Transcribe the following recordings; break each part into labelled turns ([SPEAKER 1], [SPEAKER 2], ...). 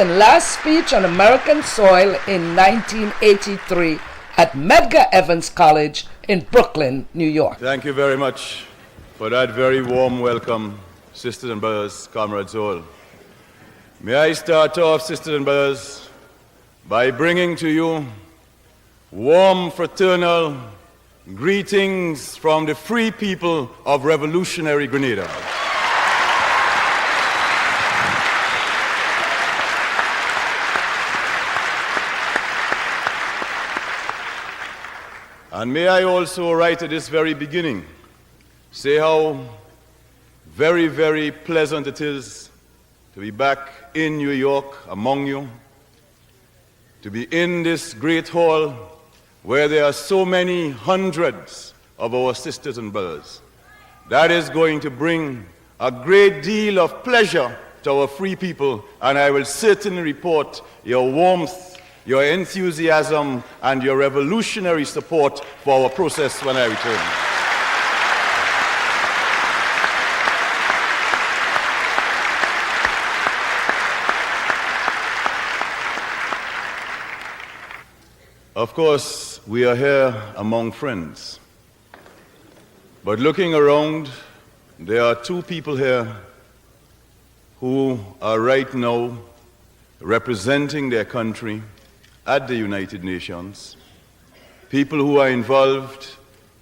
[SPEAKER 1] last speech on American soil in 1983 at Medgar Evers College in Brooklyn, New York.
[SPEAKER 2] Thank you very much for that very warm welcome, sisters and brothers, comrades all. May I start off, sisters and brothers, by bringing to you warm fraternal greetings from the free people of revolutionary Grenada. And may I also, right at this very beginning, say how very, very pleasant it is to be back in New York among you, to be in this great hall where there are so many hundreds of our sisters and brothers. That is going to bring a great deal of pleasure to our free people, and I will certainly report your warmth, your enthusiasm, and your revolutionary support for our process when I return. Of course, we are here among friends. But looking around, there are two people here who are right now representing their country at the United Nations, people who are involved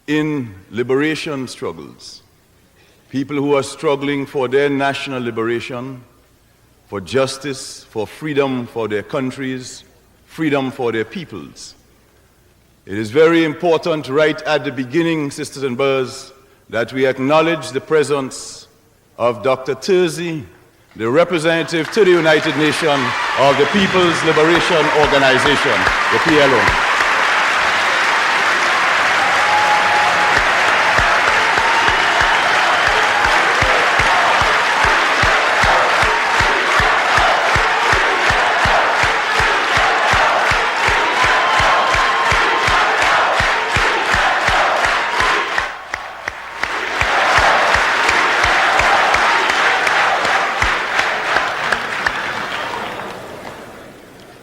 [SPEAKER 2] in liberation struggles, people who are struggling for their national liberation, for justice, for freedom for their countries, freedom for their peoples. It is very important right at the beginning, sisters and brothers, that we acknowledge the presence of Dr. Terzi, the representative to the United Nations of the People's Liberation Organization, the PLO.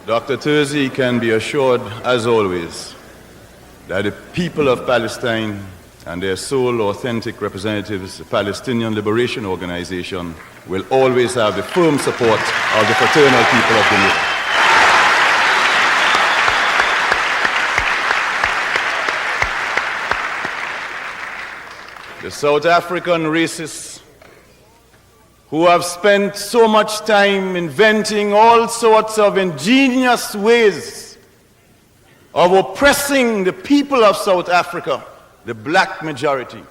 [SPEAKER 2] Dr. Terzi can be assured, as always, that the people of Palestine and their sole authentic representatives, the Palestinian Liberation Organization, will always have the firm support of the fraternal people of Grenada. The South African racists who have spent so much time inventing all sorts of ingenious ways of oppressing the people of South Africa, the black majority,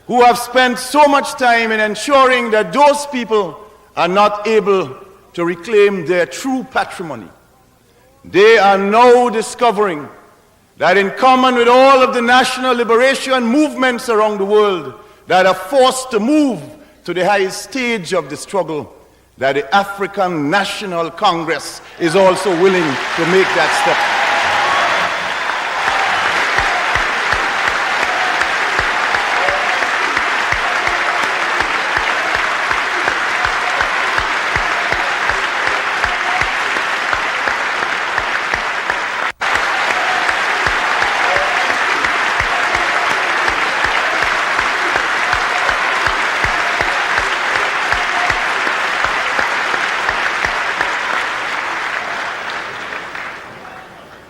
[SPEAKER 2] who have spent so much time in ensuring that those people are not able to reclaim their true patrimony. They are now discovering that in common with all of the national liberation movements around the world that are forced to move to the highest stage of the struggle, that the African National Congress is also willing to make that step.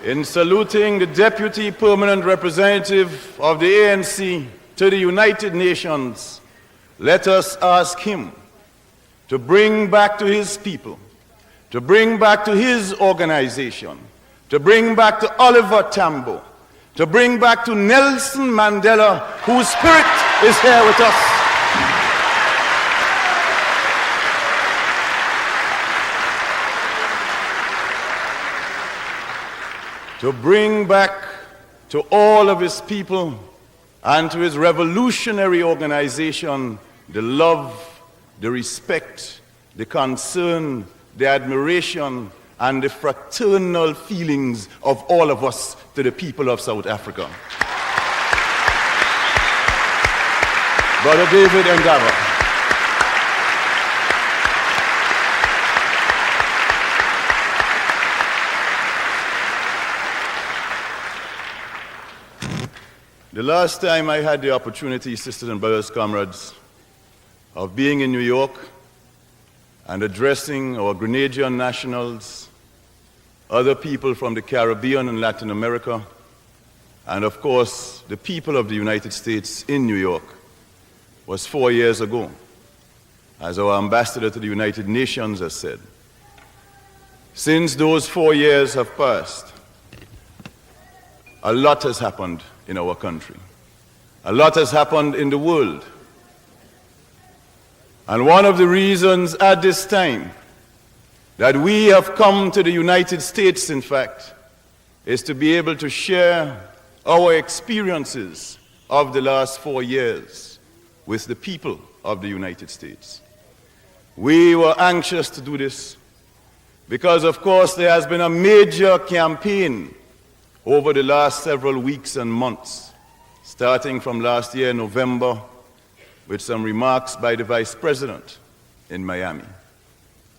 [SPEAKER 2] In saluting the Deputy Permanent Representative of the ANC to the United Nations, let us ask him to bring back to his people, to bring back to his organization, to bring back to Oliver Tambo, to bring back to Nelson Mandela, whose spirit is here with us. To bring back to all of his people and to his revolutionary organization the love, the respect, the concern, the admiration, and the fraternal feelings of all of us to the people of South Africa. Brother David Ndaba. The last time I had the opportunity, sisters and brothers, comrades, of being in New York and addressing our Grenadian nationals, other people from the Caribbean and Latin America, and of course the people of the United States in New York, was 4 years ago, as our ambassador to the United Nations has said. Since those 4 years have passed, a lot has happened in our country. A lot has happened in the world. And one of the reasons at this time that we have come to the United States, in fact, is to be able to share our experiences of the last 4 years with the people of the United States. We were anxious to do this because, of course, there has been a major campaign over the last several weeks and months, starting from last year, November, with some remarks by the Vice President in Miami.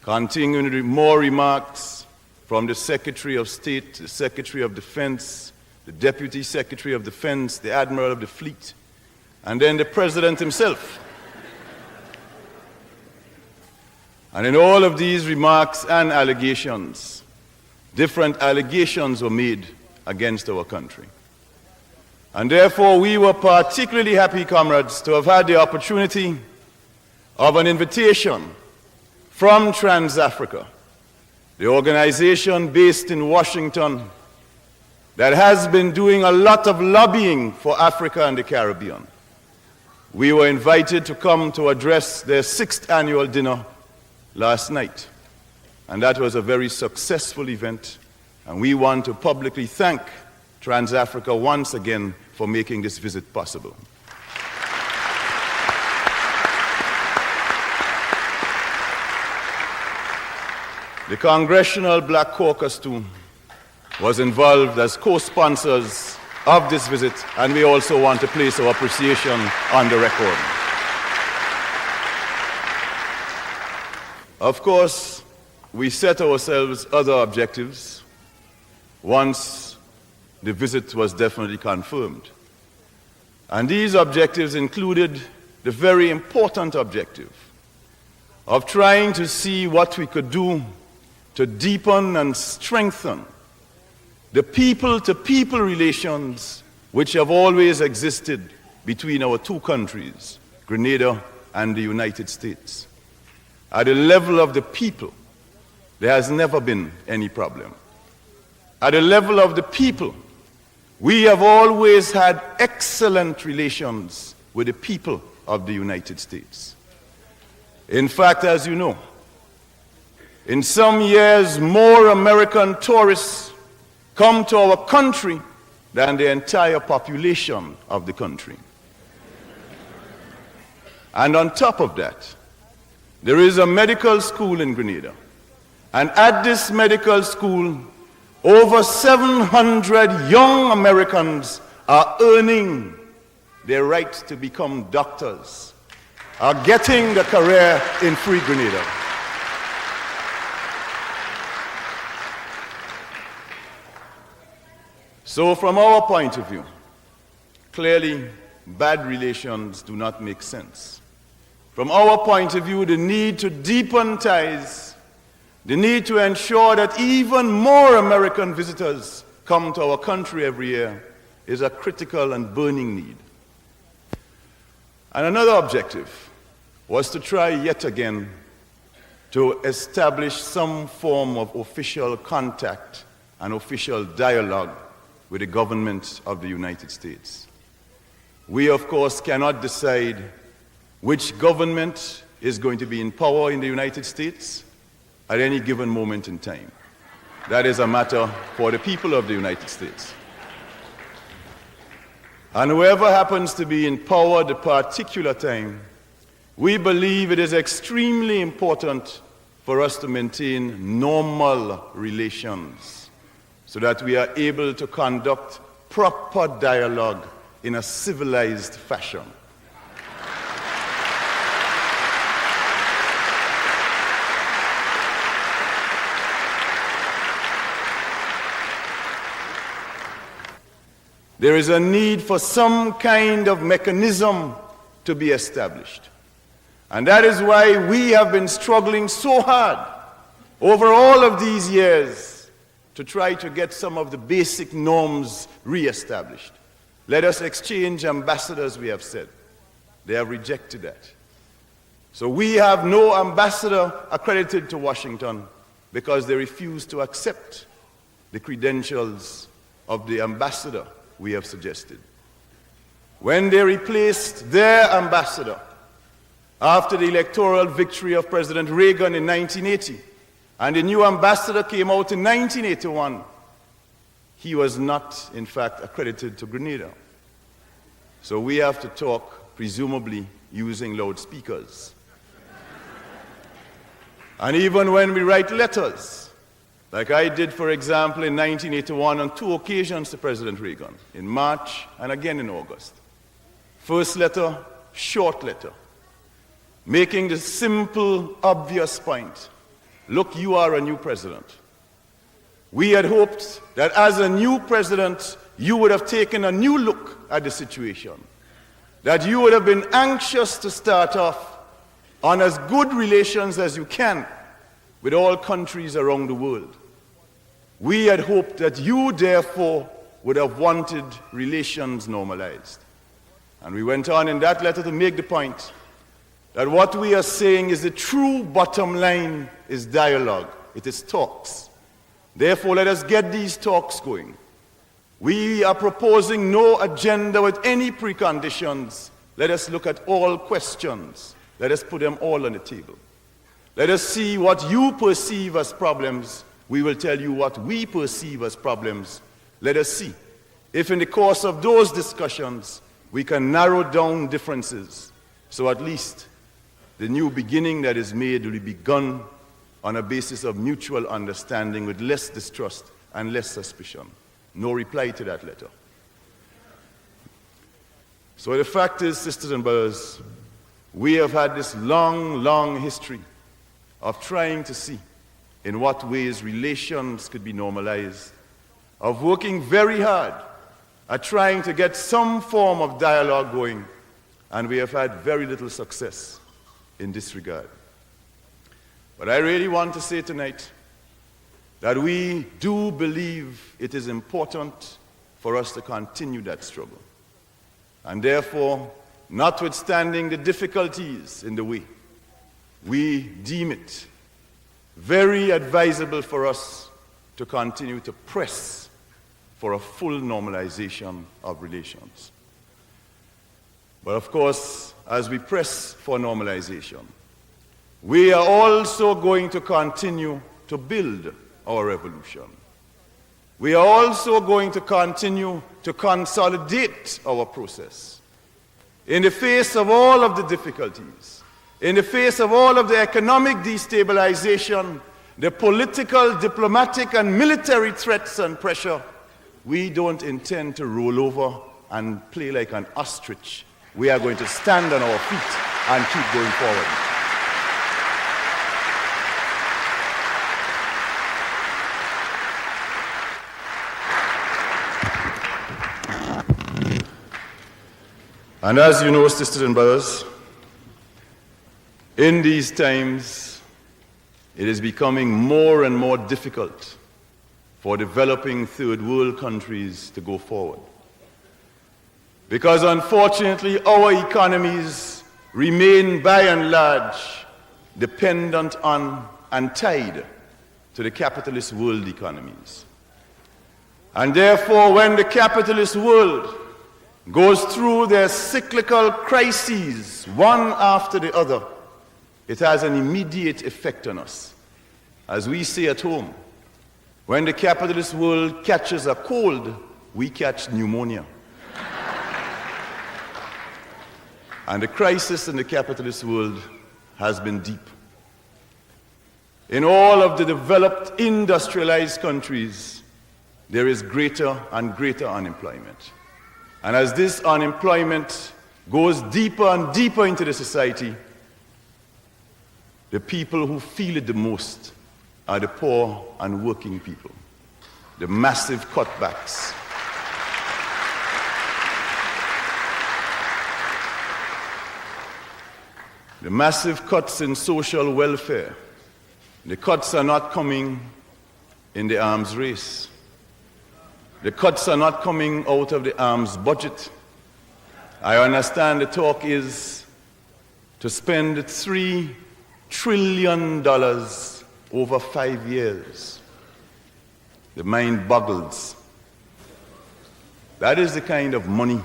[SPEAKER 2] Continuing with more remarks from the Secretary of State, the Secretary of Defense, the Deputy Secretary of Defense, the Admiral of the Fleet, and then the President himself. And in all of these remarks and allegations, different allegations were made against our country. And therefore, we were particularly happy, comrades, to have had the opportunity of an invitation from Trans-Africa, the organization based in Washington that has been doing a lot of lobbying for Africa and the Caribbean. We were invited to come to address their 6th annual dinner last night, and that was a very successful event, and we want to publicly thank Trans-Africa once again for making this visit possible. The Congressional Black Caucus, too, was involved as co-sponsors of this visit, and we also want to place our appreciation on the record. Of course, we set ourselves other objectives once the visit was definitely confirmed. And these objectives included the very important objective of trying to see what we could do to deepen and strengthen the people-to-people relations which have always existed between our two countries, Grenada and the United States. At the level of the people, there has never been any problem. At the level of the people, we have always had excellent relations with the people of the United States. In fact, as you know, in some years, more American tourists come to our country than the entire population of the country. And on top of that, there is a medical school in Grenada. And at this medical school, over 700 young Americans are earning their right to become doctors, are getting a career in free Grenada. So from our point of view, clearly bad relations do not make sense. From our point of view, the need to deepen ties, the need to ensure that even more American visitors come to our country every year is a critical and burning need. And another objective was to try yet again to establish some form of official contact and official dialogue with the government of the United States. We, of course, cannot decide which government is going to be in power in the United States at any given moment in time. That is a matter for the people of the United States. And whoever happens to be in power at the particular time, we believe it is extremely important for us to maintain normal relations so that we are able to conduct proper dialogue in a civilized fashion. there is a need for some kind of mechanism to be established. And that is why we have been struggling so hard over all of these years to try to get some of the basic norms re-established. Let us exchange ambassadors, we have said. They have rejected that. So we have no ambassador accredited to Washington because they refuse to accept the credentials of the ambassador we have suggested. When they replaced their ambassador after the electoral victory of President Reagan in 1980, and the new ambassador came out in 1981, he was not, in fact, accredited to Grenada. So we have to talk, presumably, using loudspeakers. And even when we write letters, like I did, for example, in 1981 on 2 occasions to President Reagan, in March and again in August. First letter, short letter, making the simple, obvious point. Look, you are a new president. We had hoped that as a new president, you would have taken a new look at the situation, that you would have been anxious to start off on as good relations as you can with all countries around the world. We had hoped that you, therefore, would have wanted relations normalized. And we went on in that letter to make the point that what we are saying is the true bottom line is dialogue. It is talks. Therefore, let us get these talks going. We are proposing no agenda with any preconditions. Let us look at all questions. Let us put them all on the table. Let us see what you perceive as problems. We will tell you what we perceive as problems. Let us see if in the course of those discussions we can narrow down differences, so at least the new beginning that is made will be begun on a basis of mutual understanding with less distrust and less suspicion. No reply to that letter. So the fact is, sisters and brothers, we have had this long, long history of trying to see in what ways relations could be normalized, of working very hard at trying to get some form of dialogue going, and we have had very little success in this regard. But I really want to say tonight that we do believe it is important for us to continue that struggle. And therefore, notwithstanding the difficulties in the way, we deem it very advisable for us to continue to press for a full normalization of relations. But of course, as we press for normalization, we are also going to continue to build our revolution. We are also going to continue to consolidate our process. In the face of all of the difficulties, in the face of all of the economic destabilization, the political, diplomatic, and military threats and pressure, we don't intend to roll over and play like an ostrich. We are going to stand on our feet and keep going forward. And as you know, sisters and brothers, in these times, it is becoming more and more difficult for developing third world countries to go forward. Because unfortunately, our economies remain by and large dependent on and tied to the capitalist world economies. And therefore, when the capitalist world goes through their cyclical crises, one after the other, it has an immediate effect on us. As we say at home, when the capitalist world catches a cold, we catch pneumonia. And the crisis in the capitalist world has been deep. In all of the developed, industrialized countries, there is greater and greater unemployment. And as this unemployment goes deeper and deeper into the society, the people who feel it the most are the poor and working people. The massive cutbacks. the massive cuts in social welfare, the cuts are not coming in the arms race. The cuts are not coming out of the arms budget. I understand the talk is to spend $3 trillion over 5 years. The mind boggles. That is the kind of money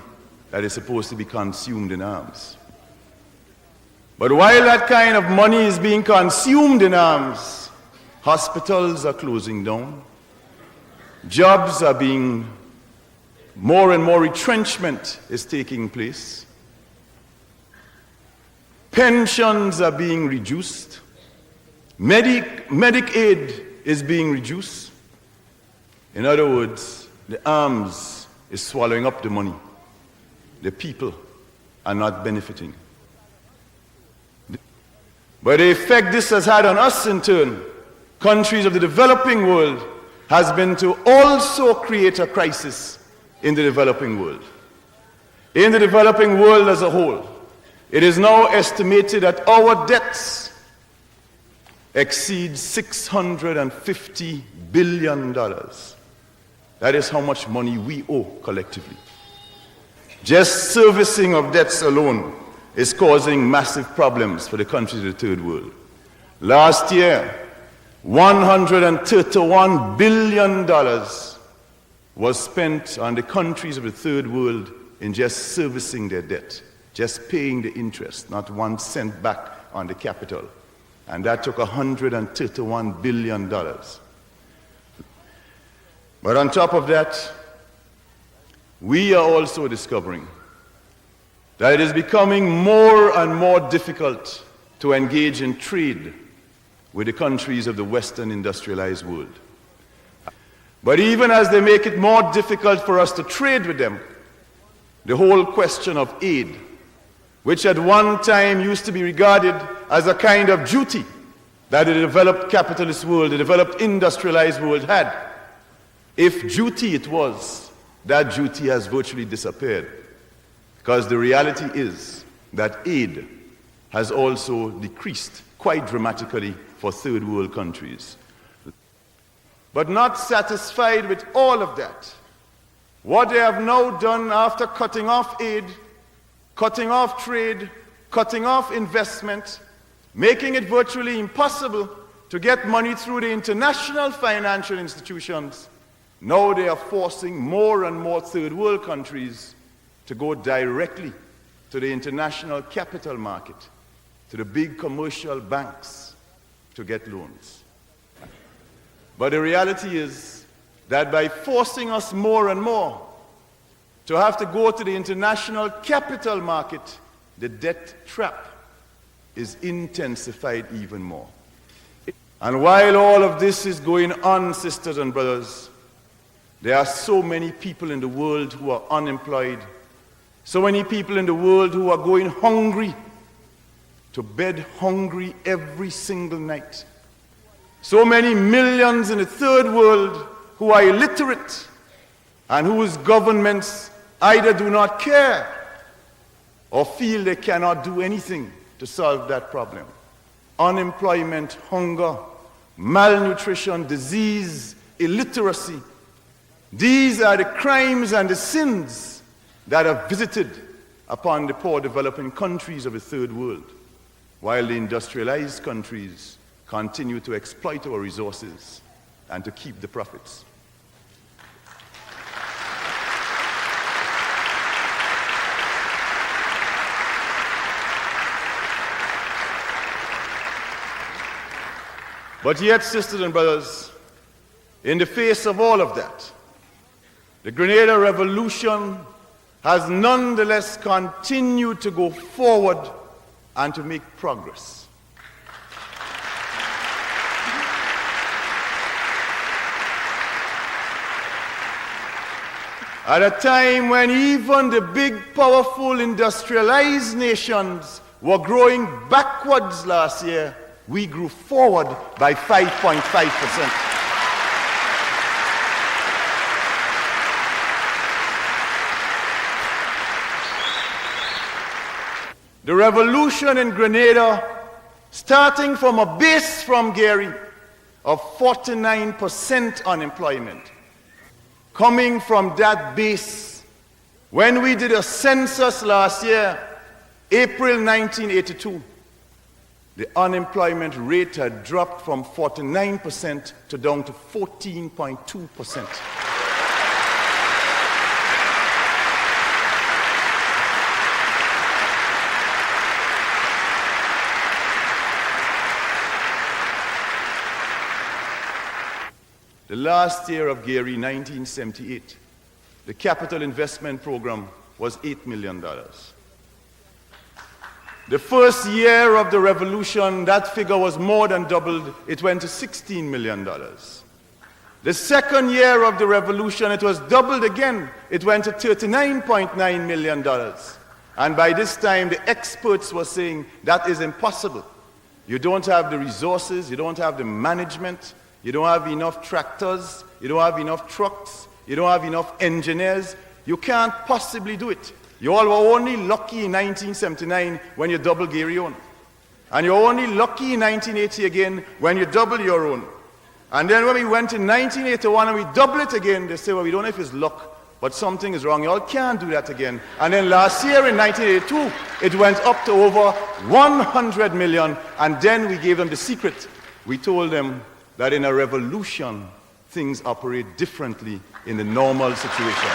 [SPEAKER 2] that is supposed to be consumed in arms. But while that kind of money is being consumed in arms, hospitals are closing down. Jobs are being, more and more retrenchment is taking place. Pensions are being reduced. Medicaid is being reduced. In other words, the arms is swallowing up the money. The people are not benefiting. But the effect this has had on us in turn, countries of the developing world, has been to also create a crisis in the developing world. In the developing world as a whole, it is now estimated that our debts exceed $650 billion. That is how much money we owe collectively. Just servicing of debts alone is causing massive problems for the countries of the third world. Last year, $131 billion was spent on the countries of the third world in just servicing their debt, just paying the interest, not 1 cent back on the capital. And that took $131 billion. But on top of that, we are also discovering that it is becoming more and more difficult to engage in trade with the countries of the Western industrialized world. But even as they make it more difficult for us to trade with them, the whole question of aid, which at one time used to be regarded as a kind of duty that the developed capitalist world, the developed industrialized world had, if duty it was, that duty has virtually disappeared. Because the reality is that aid has also decreased quite dramatically for third world countries. But not satisfied with all of that, what they have now done after cutting off aid, cutting off trade, cutting off investment, making it virtually impossible to get money through the international financial institutions, now they are forcing more and more third world countries to go directly to the international capital market, to the big commercial banks, to get loans. But the reality is that by forcing us more and more to have to go to the international capital market, the debt trap is intensified even more. And while all of this is going on, sisters and brothers, there are so many people in the world who are unemployed, so many people in the world who are going hungry, to bed hungry every single night. So many millions in the third world who are illiterate and whose governments either do not care or feel they cannot do anything to solve that problem. Unemployment, hunger, malnutrition, disease, illiteracy. These are the crimes and the sins that are visited upon the poor developing countries of the third world, while the industrialized countries continue to exploit our resources and to keep the profits. But yet, sisters and brothers, in the face of all of that, the Grenada Revolution has nonetheless continued to go forward and to make progress. At a time when even the big, powerful, industrialized nations were growing backwards last year, we grew forward by 5.5%. the revolution in Grenada, starting from a base from Gary of 49% unemployment, coming from that base, when we did a census last year, April 1982, the unemployment rate had dropped from 49% to down to 14.2%. The last year of Gary, 1978, the capital investment program was $8 million. The first year of the revolution, that figure was more than doubled. It went to $16 million. The second year of the revolution, it was doubled again. It went to $39.9 million. And by this time, the experts were saying that is impossible. You don't have the resources, you don't have the management, you don't have enough tractors, you don't have enough trucks, you don't have enough engineers. You can't possibly do it. You all were only lucky in 1979 when you doubled Gary own. And you're only lucky in 1980 again when you double your own. And then when we went in 1981 and we double it again, they say, well, we don't know if it's luck, but something is wrong. You all can't do that again. And then last year in 1982, it went up to over 100 million. And then we gave them the secret. We told them that in a revolution, things operate differently in the normal situation.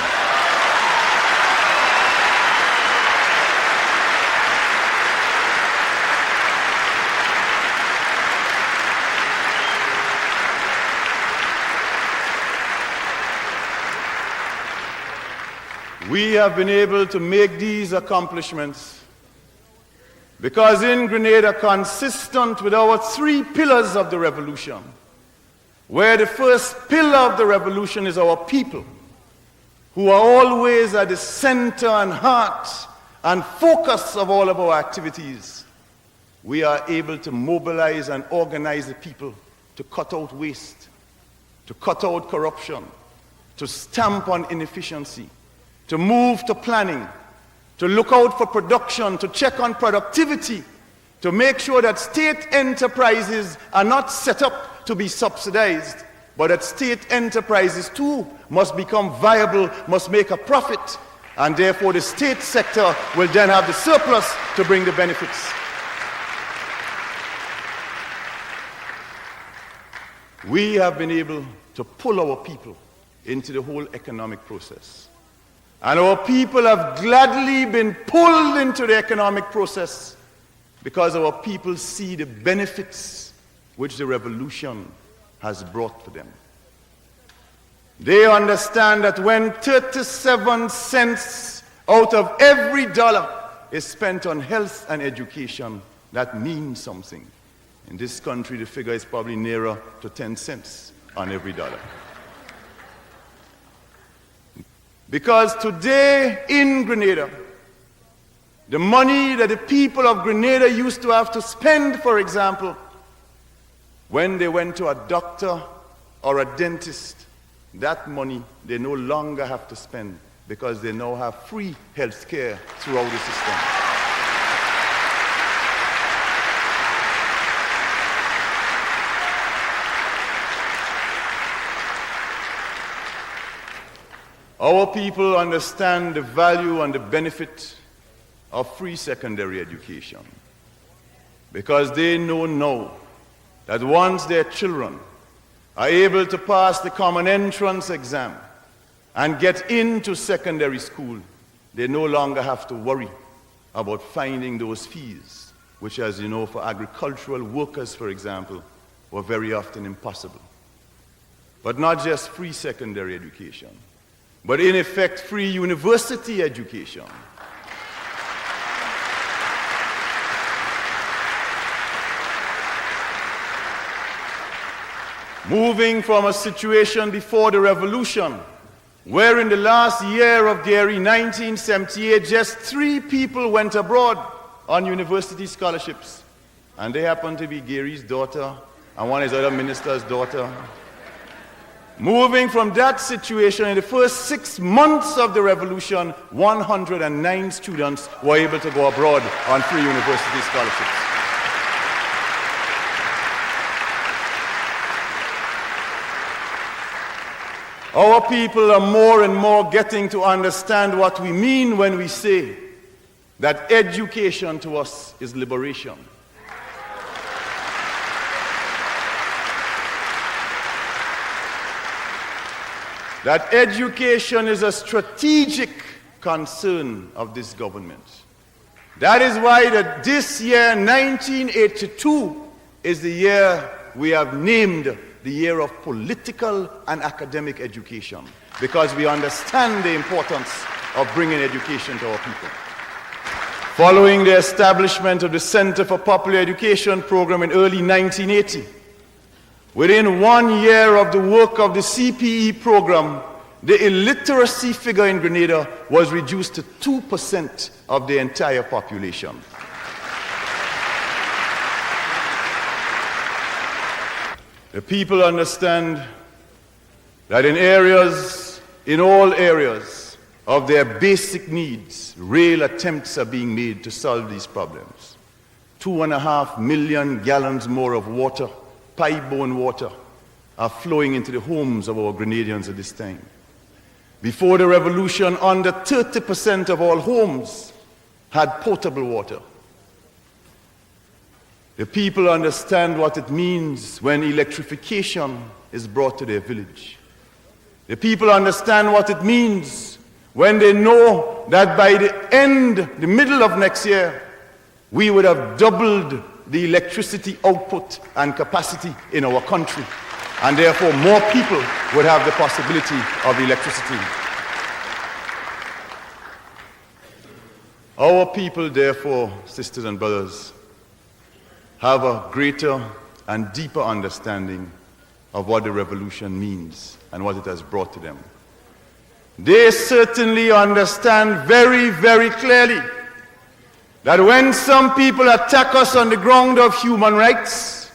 [SPEAKER 2] We have been able to make these accomplishments because in Grenada, consistent with our three pillars of the revolution, where the first pillar of the revolution is our people, who are always at the center and heart and focus of all of our activities, we are able to mobilize and organize the people to cut out waste, to cut out corruption, to stamp on inefficiency, to move to planning, to look out for production, to check on productivity, to make sure that state enterprises are not set up to be subsidized, but that state enterprises too must become viable, must make a profit, and therefore the state sector will then have the surplus to bring the benefits. We have been able to pull our people into the whole economic process. And our people have gladly been pulled into the economic process because our people see the benefits which the revolution has brought for them. They understand that when 37 cents out of every dollar is spent on health and education, that means something. In this country, the figure is probably nearer to 10 cents on every dollar. Because today in Grenada, the money that the people of Grenada used to have to spend, for example, when they went to a doctor or a dentist, that money they no longer have to spend because they now have free health care throughout the system. Our people understand the value and the benefit of free secondary education because they know now that once their children are able to pass the common entrance exam and get into secondary school, they no longer have to worry about finding those fees, which, as you know, for agricultural workers, for example, were very often impossible. But not just free secondary education, but in effect free university education. Moving from a situation before the revolution, where in the last year of Gary, 1978, just 3 people went abroad on university scholarships. And they happened to be Gary's daughter and one of his other minister's daughter. Moving from that situation, in the first 6 months of the revolution, 109 students were able to go abroad on free university scholarships. Our people are more and more getting to understand what we mean when we say that education to us is liberation. That education is a strategic concern of this government. That is why this year, 1982, is the year we have named the year of political and academic education, because we understand the importance of bringing education to our people. Following the establishment of the Center for Popular Education program in early 1980, within 1 year of the work of the CPE program, the illiteracy figure in Grenada was reduced to 2% of the entire population. The people understand that in all areas of their basic needs, real attempts are being made to solve these problems. 2.5 million gallons more of water, pipe-borne water, are flowing into the homes of our Grenadians at this time. Before the revolution, under 30% of all homes had potable water. The people understand what it means when electrification is brought to their village. The people understand what it means when they know that by the middle of next year, we would have doubled the electricity output and capacity in our country, and therefore more people would have the possibility of electricity. Our people, therefore, sisters and brothers, have a greater and deeper understanding of what the revolution means and what it has brought to them. They certainly understand very, very clearly that when some people attack us on the ground of human rights,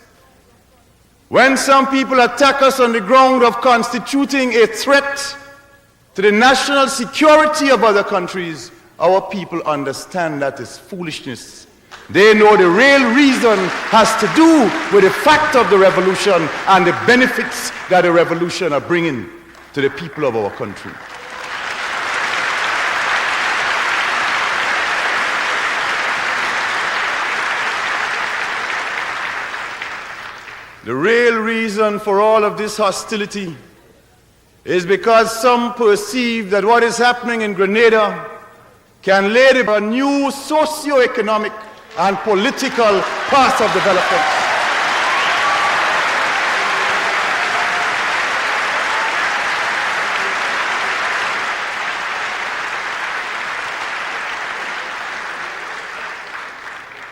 [SPEAKER 2] when some people attack us on the ground of constituting a threat to the national security of other countries, our people understand that is foolishness. They know the real reason has to do with the fact of the revolution and the benefits that the revolution are bringing to the people of our country. The real reason for all of this hostility is because some perceive that what is happening in Grenada can lay a new socio-economic and political path of development.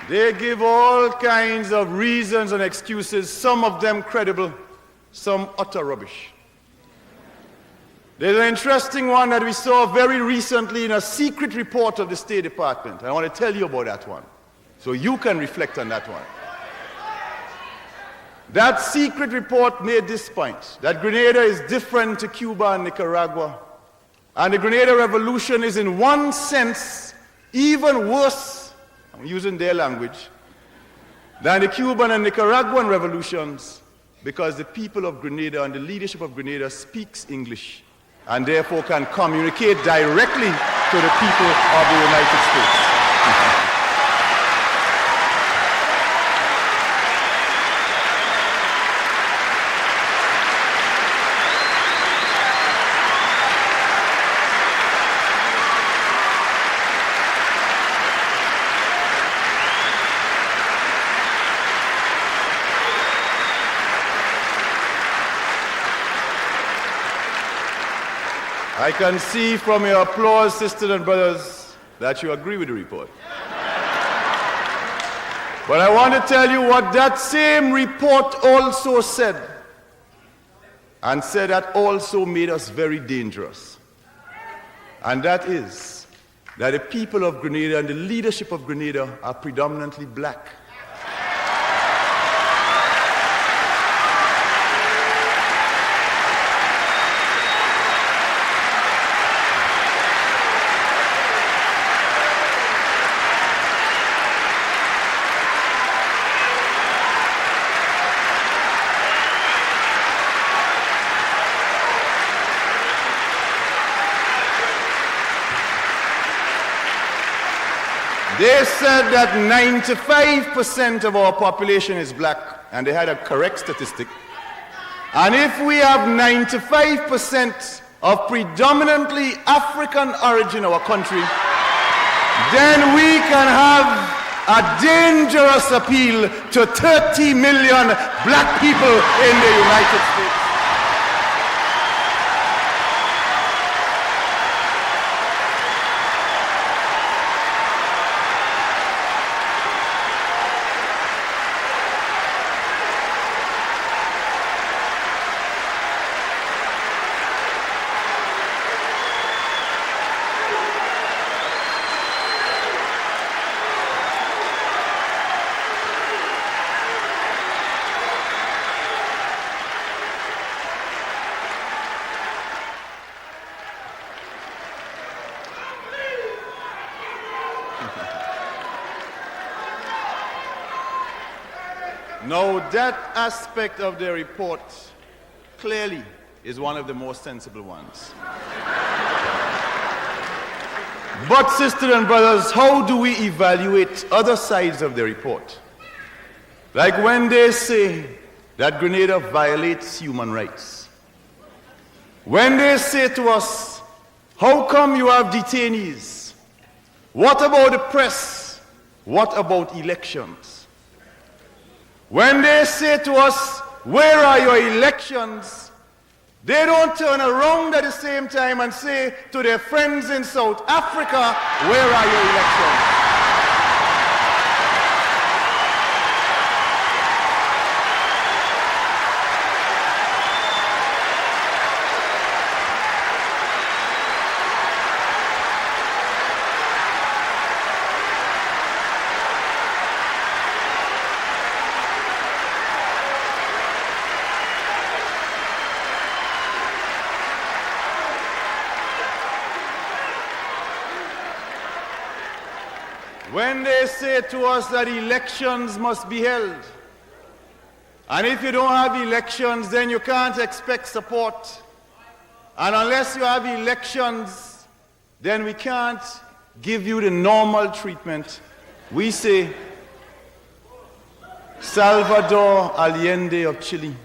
[SPEAKER 2] They give all kinds of reasons and excuses, some of them credible, some utter rubbish. There's an interesting one that we saw very recently in a secret report of the State Department. I want to tell you about that one, so you can reflect on that one. That secret report made this point, that Grenada is different to Cuba and Nicaragua, and the Grenada Revolution is in one sense even worse, I'm using their language, than the Cuban and Nicaraguan revolutions, because the people of Grenada and the leadership of Grenada speaks English and therefore can communicate directly to the people of the United States. I can see from your applause, sisters and brothers, that you agree with the report. But I want to tell you what that same report also said, and said that also made us very dangerous. And that is that the people of Grenada and the leadership of Grenada are predominantly black. They said that 95% of our population is black, and they had a correct statistic. And if we have 95% of predominantly African origin in our country, then we can have a dangerous appeal to 30 million black people in the United States. Now, that aspect of the report clearly is one of the most sensible ones. But, sisters and brothers, how do we evaluate other sides of the report? Like when they say that Grenada violates human rights. When they say to us, how come you have detainees? What about the press? What about elections? When they say to us, where are your elections? They don't turn around at the same time and say to their friends in South Africa, where are your elections? When they say to us that elections must be held, and if you don't have elections, then you can't expect support. And unless you have elections, then we can't give you the normal treatment. We say, Salvador Allende of Chile.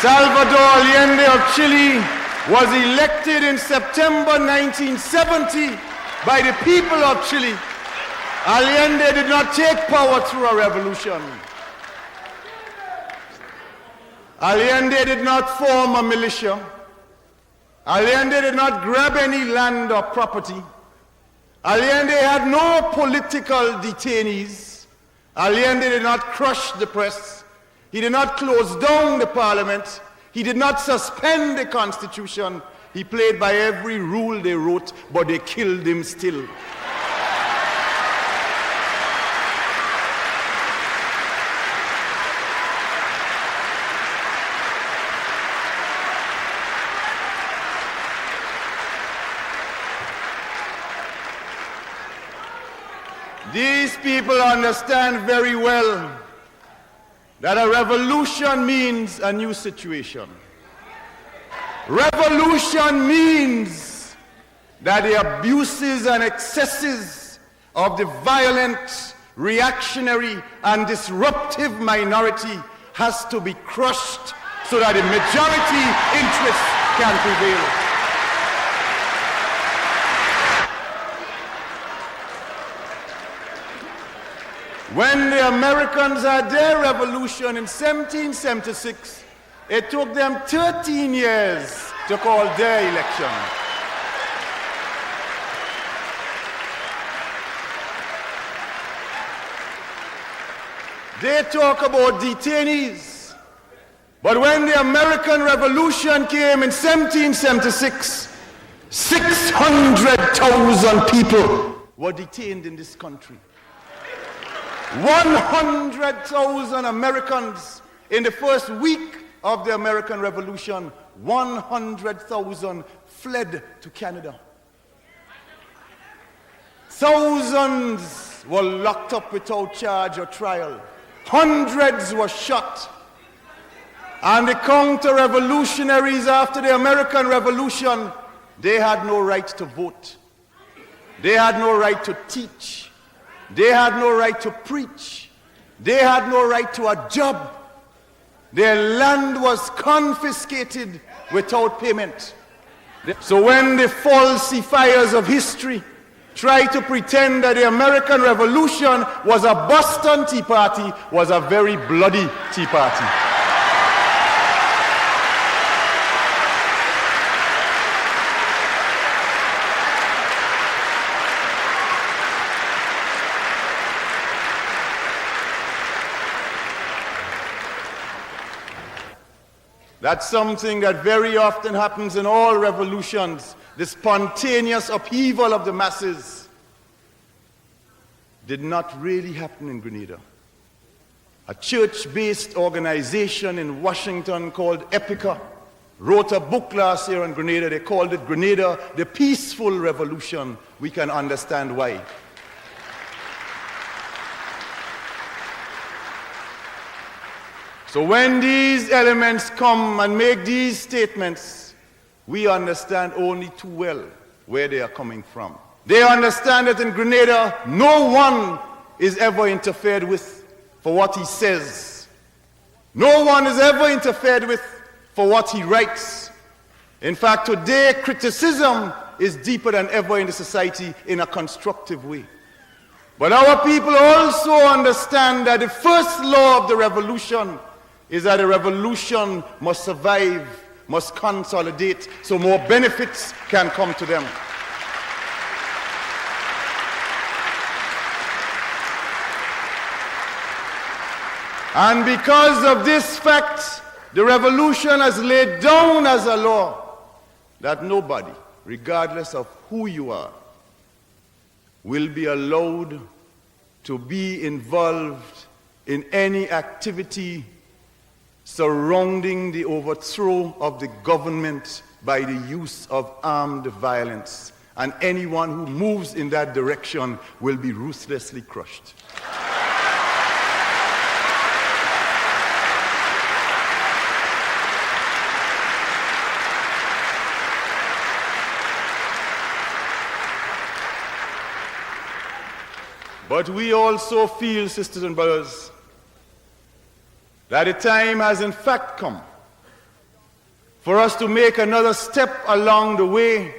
[SPEAKER 2] Salvador Allende of Chile was elected in September 1970 by the people of Chile. Allende did not take power through a revolution. Allende did not form a militia. Allende did not grab any land or property. Allende had no political detainees. Allende did not crush the press. He did not close down the parliament. He did not suspend the Constitution. He played by every rule they wrote, but they killed him still. These people understand very well that a revolution means a new situation. Revolution means that the abuses and excesses of the violent, reactionary, and disruptive minority has to be crushed so that the majority interests can prevail. When the Americans had their revolution in 1776, it took them 13 years to call their election. They talk about detainees, but when the American Revolution came in 1776, 600,000 people were detained in this country. 100,000 Americans in the first week of the American Revolution. 100,000 fled to Canada. Thousands were locked up without charge or trial. Hundreds were shot. And the counter-revolutionaries after the American Revolution they had no right to vote. They had no right to teach. They had no right to preach. They had no right to a job. Their land was confiscated without payment. So when the falsifiers of history try to pretend that the American Revolution was a Boston Tea Party, was a very bloody Tea Party. That's something that very often happens in all revolutions. The spontaneous upheaval of the masses did not really happen in Grenada. A church-based organization in Washington called Epica wrote a book last year on Grenada. They called it Grenada, the Peaceful Revolution. We can understand why. So when these elements come and make these statements, we understand only too well where they are coming from. They understand that in Grenada, no one is ever interfered with for what he says. No one is ever interfered with for what he writes. In fact, today, criticism is deeper than ever in the society in a constructive way. But our people also understand that the first law of the revolution is that a revolution must survive, must consolidate, so more benefits can come to them. And because of this fact, the revolution has laid down as a law that nobody, regardless of who you are, will be allowed to be involved in any activity surrounding the overthrow of the government by the use of armed violence. And anyone who moves in that direction will be ruthlessly crushed. But we also feel, sisters and brothers, that the time has in fact come for us to make another step along the way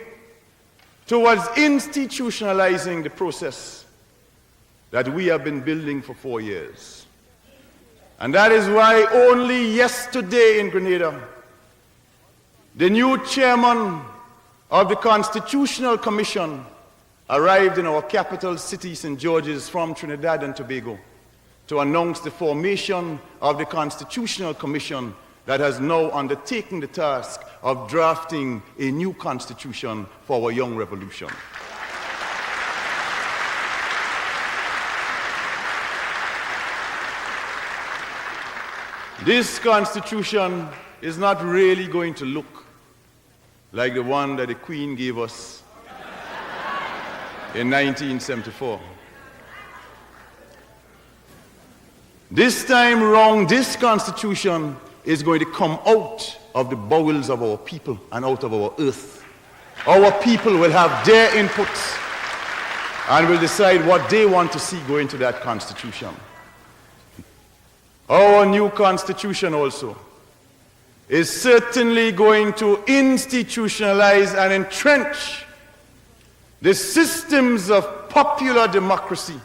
[SPEAKER 2] towards institutionalizing the process that we have been building for 4 years. And that is why only yesterday in Grenada, the new chairman of the Constitutional Commission arrived in our capital city, St. George's, from Trinidad and Tobago, to announce the formation of the Constitutional Commission that has now undertaken the task of drafting a new constitution for our young revolution. This constitution is not really going to look like the one that the Queen gave us in 1974. This time round, this constitution is going to come out of the bowels of our people and out of our earth. Our people will have their inputs and will decide what they want to see go into that constitution. Our new constitution also is certainly going to institutionalize and entrench the systems of popular democracy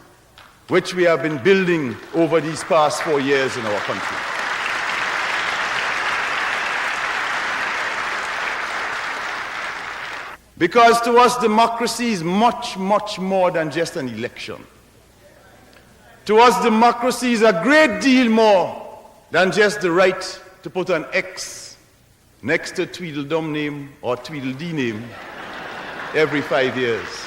[SPEAKER 2] which we have been building over these past 4 years in our country. Because to us, democracy is much, much more than just an election. To us, democracy is a great deal more than just the right to put an X next to Tweedledum name or Tweedledee name every 5 years.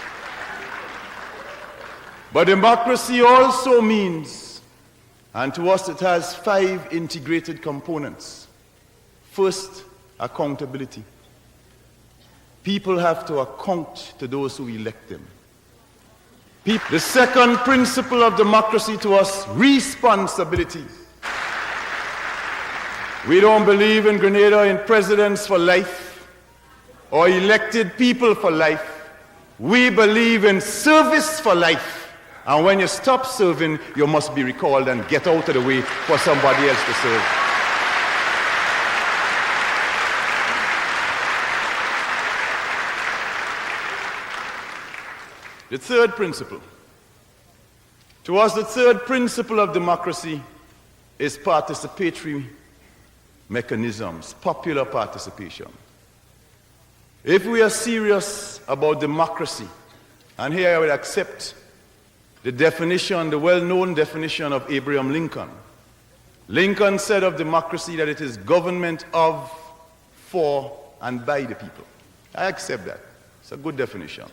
[SPEAKER 2] But democracy also means, and to us it has 5 integrated components. First, accountability. People have to account to those who elect them. The second principle of democracy to us, responsibility. We don't believe in Grenada in presidents for life or elected people for life. We believe in service for life. And when you stop serving, you must be recalled and get out of the way for somebody else to serve. The third principle. To us, the third principle of democracy is participatory mechanisms, popular participation. If we are serious about democracy, and here I would accept the definition, the well-known definition of Abraham Lincoln. Lincoln said of democracy that it is government of, for, and by the people. I accept that. It's a good definition.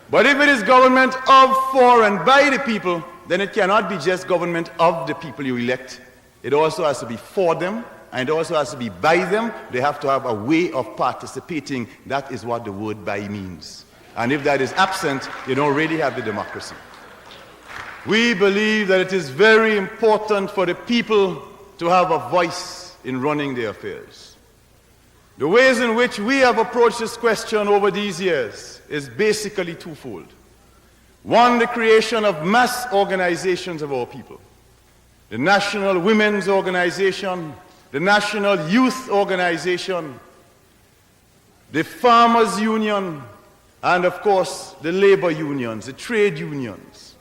[SPEAKER 2] But if it is government of, for, and by the people, then it cannot be just government of the people you elect. It also has to be for them, and it also has to be by them. They have to have a way of participating. That is what the word by means. And if that is absent, you don't really have the democracy. We believe that it is very important for the people to have a voice in running their affairs. The ways in which we have approached this question over these years is basically twofold. One, the creation of mass organizations of our people. The National Women's Organization, the National Youth Organization, the Farmers Union, and of course the labor unions, the trade unions.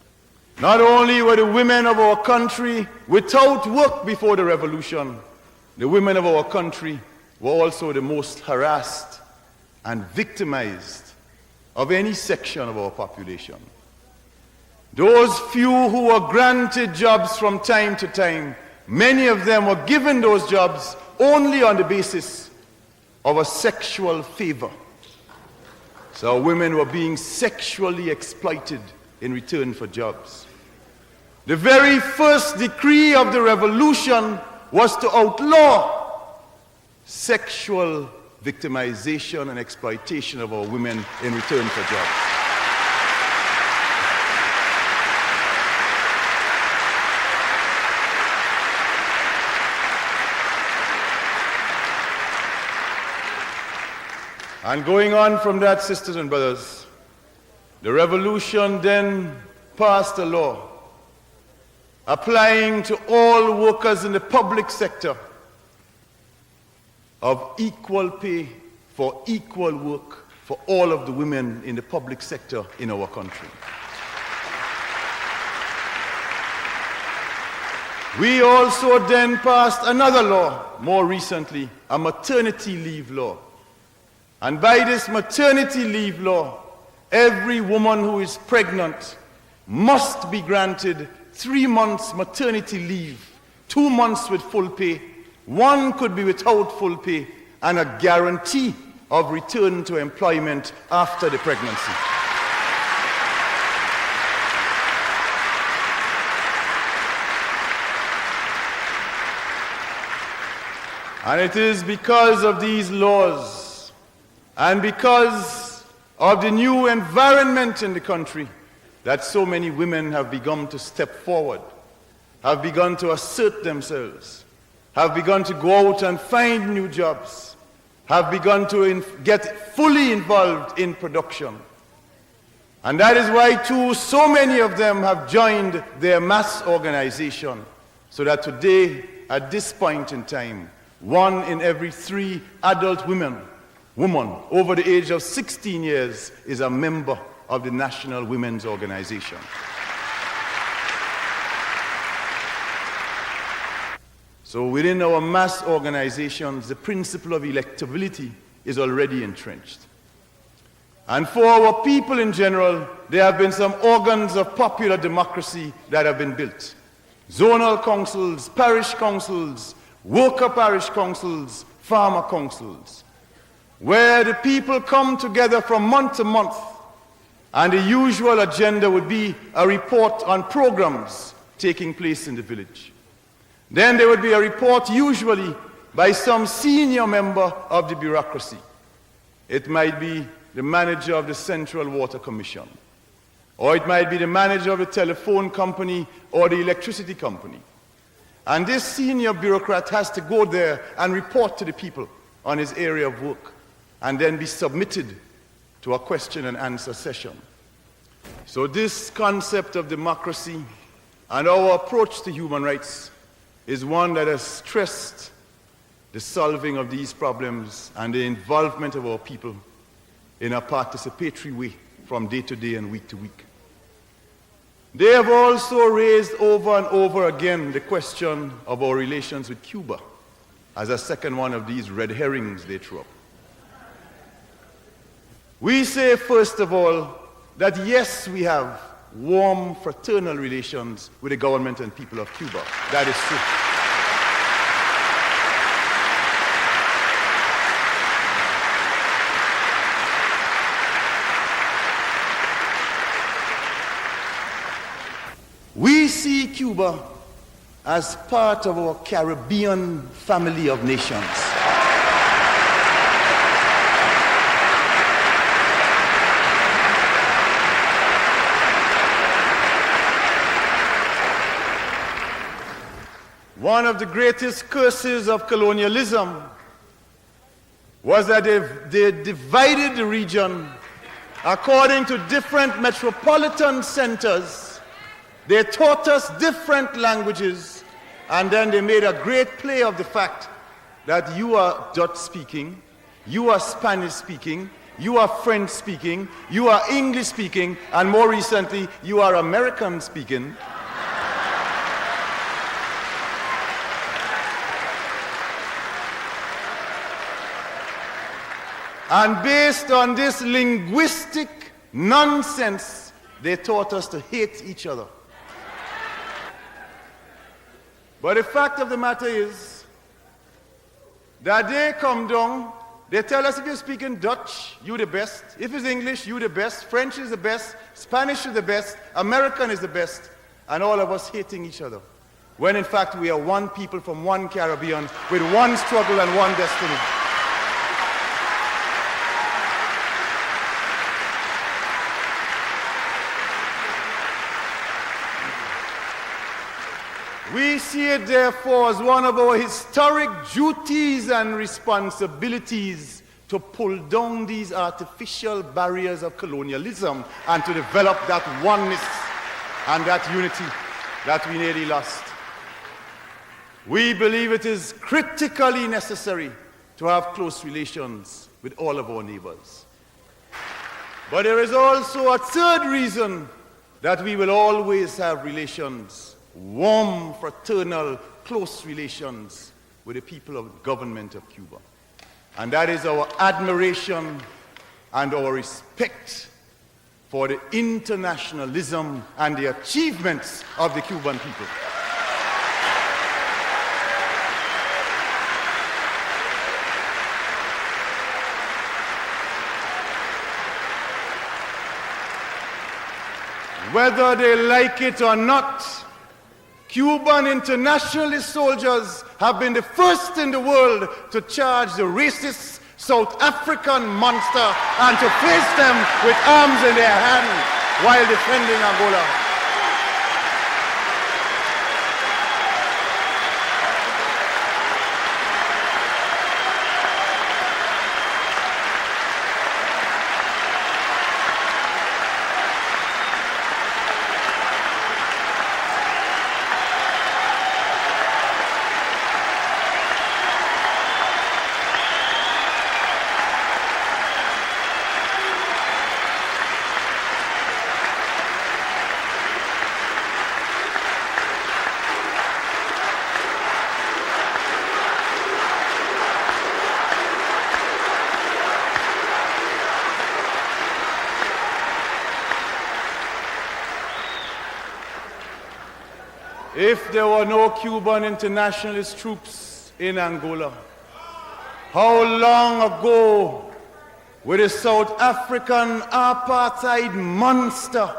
[SPEAKER 2] Not only were the women of our country without work before the revolution, the women of our country were also the most harassed and victimized of any section of our population. Those few who were granted jobs from time to time, many of them were given those jobs only on the basis of a sexual favor. So women were being sexually exploited in return for jobs. The very first decree of the revolution was to outlaw sexual victimization and exploitation of our women in return for jobs. And going on from that, sisters and brothers, the revolution then passed a law applying to all workers in the public sector of equal pay for equal work for all of the women in the public sector in our country. We also then passed another law, more recently, a maternity leave law. And by this maternity leave law, every woman who is pregnant must be granted 3 months maternity leave, 2 months with full pay, 1 could be without full pay, and a guarantee of return to employment after the pregnancy. And it is because of these laws and because of the new environment in the country that so many women have begun to step forward, have begun to assert themselves, have begun to go out and find new jobs, have begun to get fully involved in production. And that is why, too, so many of them have joined their mass organization, so that today, at this point in time, 1 in every 3 adult woman over the age of 16 years is a member of the National Women's Organization. So within our mass organizations, the principle of electability is already entrenched. And for our people in general, there have been some organs of popular democracy that have been built. Zonal councils, parish councils, worker parish councils, farmer councils, where the people come together from month to month, and the usual agenda would be a report on programs taking place in the village. Then there would be a report usually by some senior member of the bureaucracy. It might be the manager of the Central Water Commission, or it might be the manager of the telephone company or the electricity company. And this senior bureaucrat has to go there and report to the people on his area of work and then be submitted to a question and answer session. So this concept of democracy and our approach to human rights is one that has stressed the solving of these problems and the involvement of our people in a participatory way from day to day and week to week. They have also raised over and over again the question of our relations with Cuba as a second one of these red herrings they throw up. We say, first of all, that yes, we have warm, fraternal relations with the government and people of Cuba. That is true. We see Cuba as part of our Caribbean family of nations. One of the greatest curses of colonialism was that they divided the region according to different metropolitan centers. They taught us different languages, and then they made a great play of the fact that you are Dutch speaking, you are Spanish speaking, you are French speaking, you are English speaking, and more recently, you are American speaking. And based on this linguistic nonsense, they taught us to hate each other. But the fact of the matter is that they come down, they tell us if you're speaking Dutch, you're the best. If it's English, you're the best. French is the best. Spanish is the best. American is the best. And all of us hating each other. When in fact we are one people from one Caribbean with one struggle and one destiny. We see it, therefore, as one of our historic duties and responsibilities to pull down these artificial barriers of colonialism and to develop that oneness and that unity that we nearly lost. We believe it is critically necessary to have close relations with all of our neighbors. But there is also a third reason that we will always have relations, warm, fraternal, close relations with the people of the government of Cuba. And that is our admiration and our respect for the internationalism and the achievements of the Cuban people. Whether they like it or not, Cuban internationalist soldiers have been the first in the world to charge the racist South African monster and to face them with arms in their hand while defending Angola. If there were no Cuban internationalist troops in Angola, how long ago would a South African apartheid monster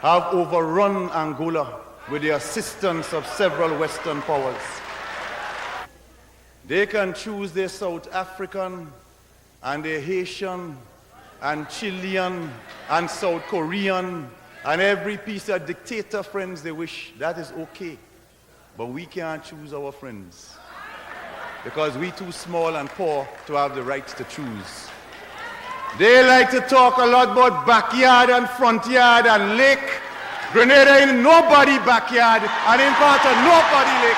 [SPEAKER 2] have overrun Angola with the assistance of several Western powers? They can choose their South African and their Haitian and Chilean and South Korean and every piece of dictator friends they wish. That is okay. But we can't choose our friends. because we too small and poor to have the right to choose. They like to talk a lot about backyard and front yard and lake. Grenada ain't nobody backyard and in part of nobody lake.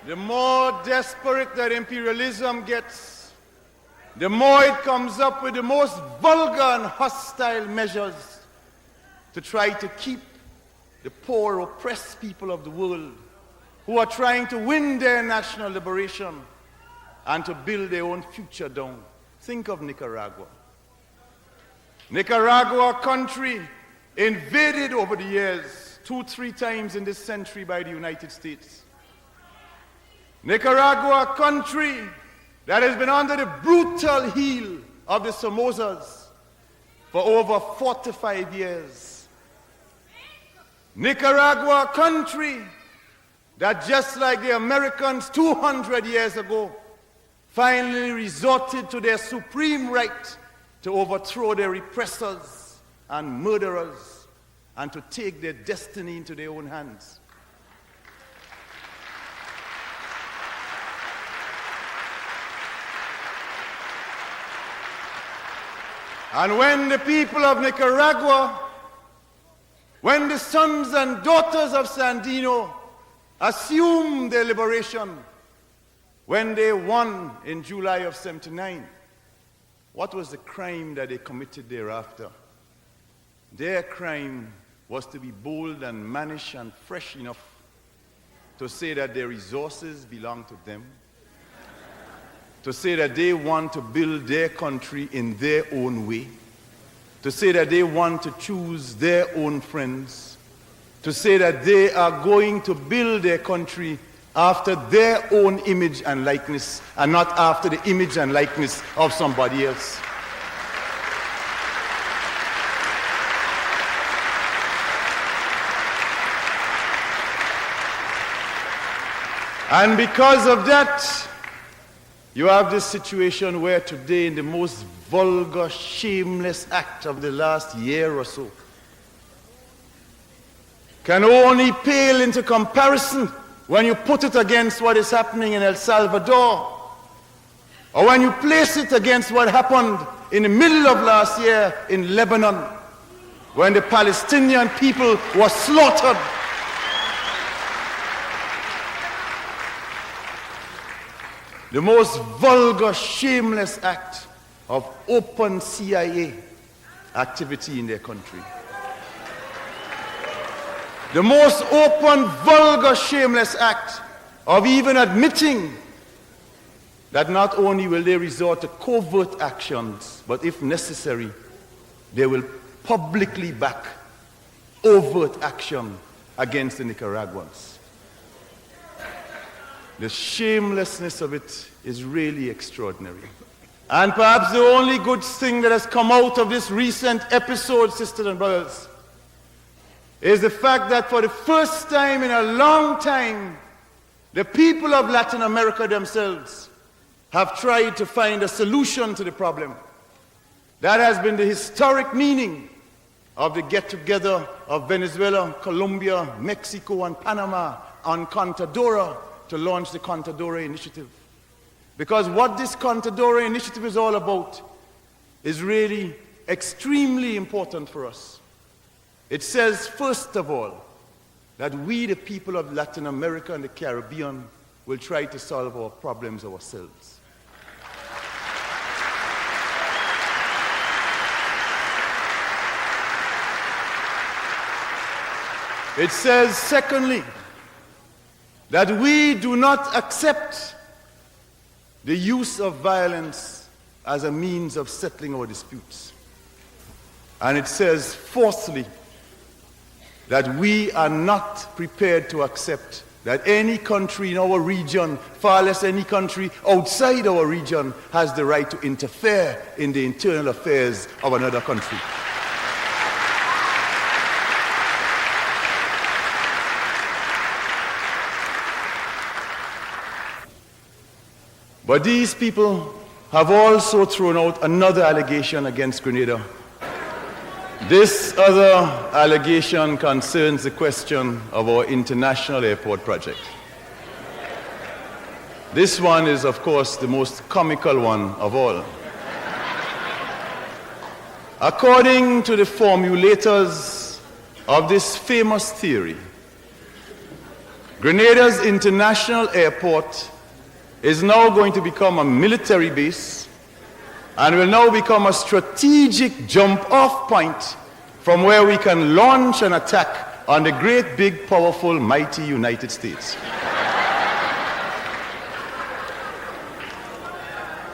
[SPEAKER 2] The more desperate that imperialism gets, the more it comes up with the most vulgar and hostile measures to try to keep the poor, oppressed people of the world who are trying to win their national liberation and to build their own future down. Think of Nicaragua. Nicaragua, a country invaded over the years 2-3 times in this century by the United States. Nicaragua, a country that has been under the brutal heel of the Somozas for over 45 years. Nicaragua, a country that, just like the Americans 200 years ago, finally resorted to their supreme right to overthrow their repressors and murderers and to take their destiny into their own hands. And when the people of Nicaragua, when the sons and daughters of Sandino assumed their liberation, when they won in July of '79, what was the crime that they committed thereafter? Their crime was to be bold and mannish and fresh enough to say that their resources belong to them, to say that they want to build their country in their own way, to say that they want to choose their own friends, to say that they are going to build their country after their own image and likeness and not after the image and likeness of somebody else. And because of that, you have this situation where today, in the most vulgar, shameless act of the last year or so, can only pale into comparison when you put it against what is happening in El Salvador, or when you place it against what happened in the middle of last year in Lebanon, when the Palestinian people were slaughtered. The most vulgar, shameless act of open CIA activity in their country. The most open, vulgar, shameless act of even admitting that not only will they resort to covert actions, but if necessary, they will publicly back overt action against the Nicaraguans. The shamelessness of it is really extraordinary. And perhaps the only good thing that has come out of this recent episode, sisters and brothers, is the fact that for the first time in a long time, the people of Latin America themselves have tried to find a solution to the problem. That has been the historic meaning of the get-together of Venezuela, Colombia, Mexico, and Panama on Contadora to launch the Contadora Initiative. Because what this Contadora Initiative is all about is really extremely important for us. It says, first of all, that we, the people of Latin America and the Caribbean, will try to solve our problems ourselves. It says, secondly, that we do not accept the use of violence as a means of settling our disputes. And it says, fourthly, that we are not prepared to accept that any country in our region, far less any country outside our region, has the right to interfere in the internal affairs of another country. But these people have also thrown out another allegation against Grenada. This other allegation concerns the question of our international airport project. This one is, of course, the most comical one of all. According to the formulators of this famous theory, Grenada's international airport is now going to become a military base and will now become a strategic jump-off point from where we can launch an attack on the great, big, powerful, mighty United States.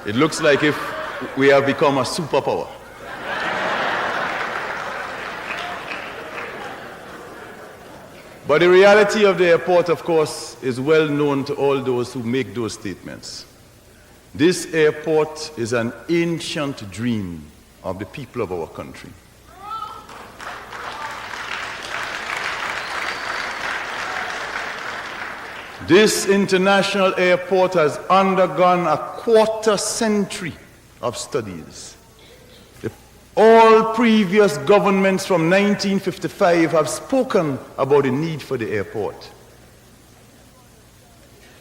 [SPEAKER 2] It looks like if we have become a superpower. But the reality of the airport, of course, is well known to all those who make those statements. This airport is an ancient dream of the people of our country. This international airport has undergone a quarter century of studies. All previous governments from 1955 have spoken about the need for the airport.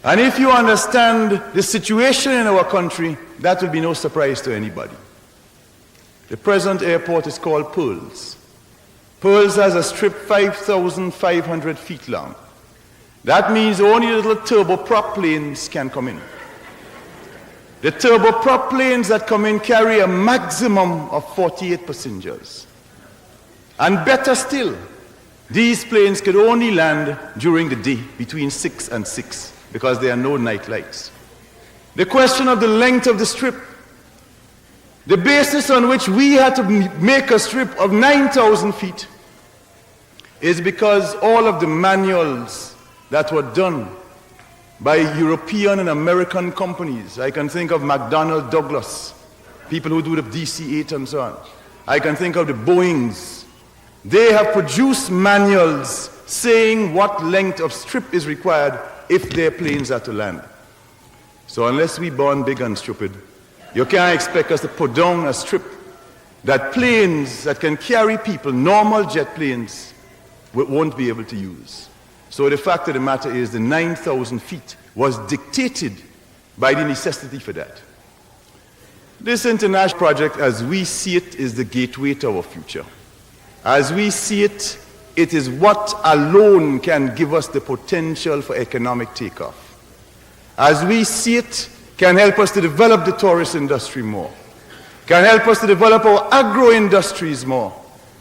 [SPEAKER 2] And if you understand the situation in our country, that will be no surprise to anybody. The present airport is called Pearls. Pearls has a strip 5,500 feet long. That means only little turboprop planes can come in. The turboprop planes that come in carry a maximum of 48 passengers. And better still, these planes could only land during the day between 6 and 6 because there are no night lights. The question of the length of the strip, the basis on which we had to make a strip of 9,000 feet is because all of the manuals that were done by European and American companies. I can think of McDonnell Douglas, people who do the DC-8 and so on. I can think of the Boeings. They have produced manuals saying what length of strip is required if their planes are to land. So unless we born big and stupid, you can't expect us to put down a strip that planes that can carry people, normal jet planes, won't be able to use. So the fact of the matter is the 9,000 feet was dictated by the necessity for that. This international project, as we see it, is the gateway to our future. As we see it, it is what alone can give us the potential for economic takeoff. As we see it, can help us to develop the tourist industry more, can help us to develop our agro-industries more,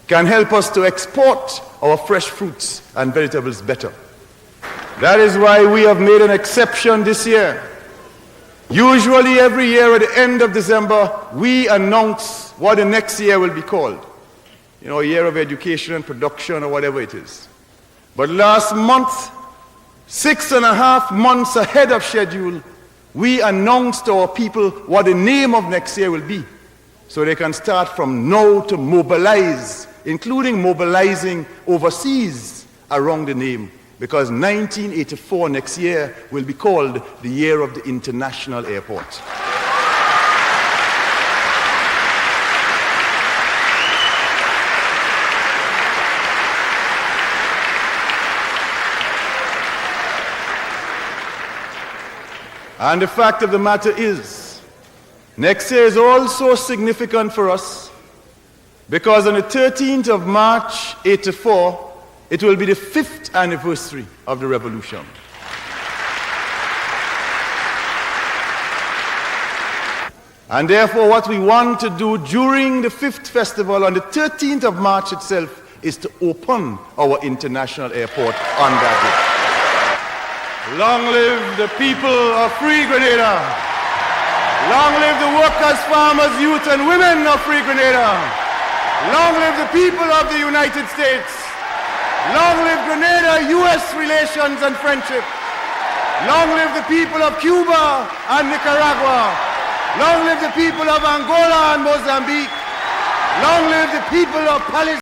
[SPEAKER 2] can help us to export our fresh fruits and vegetables better. That is why we have made an exception this year. Usually every year at the end of December, we announce what the next year will be called. You know, a year of education and production or whatever it is. But last month, 6.5 months ahead of schedule, we announced to our people what the name of next year will be, so they can start from now to mobilize, including mobilizing overseas around the name, because 1984 next year will be called the year of the international airport. And the fact of the matter is, next year is also significant for us because on the 13th of March, 84, it will be the 5th anniversary of the revolution. And therefore, what we want to do during the 5th festival on the 13th of March itself is to open our international airport on that day. Long live the people of Free Grenada. Long live the workers, farmers, youth, and women of Free Grenada. Long live the people of the United States. Long live Grenada-US relations and friendship. Long live the people of Cuba and Nicaragua. Long live the people of Angola and Mozambique. Long live the people of Palestine.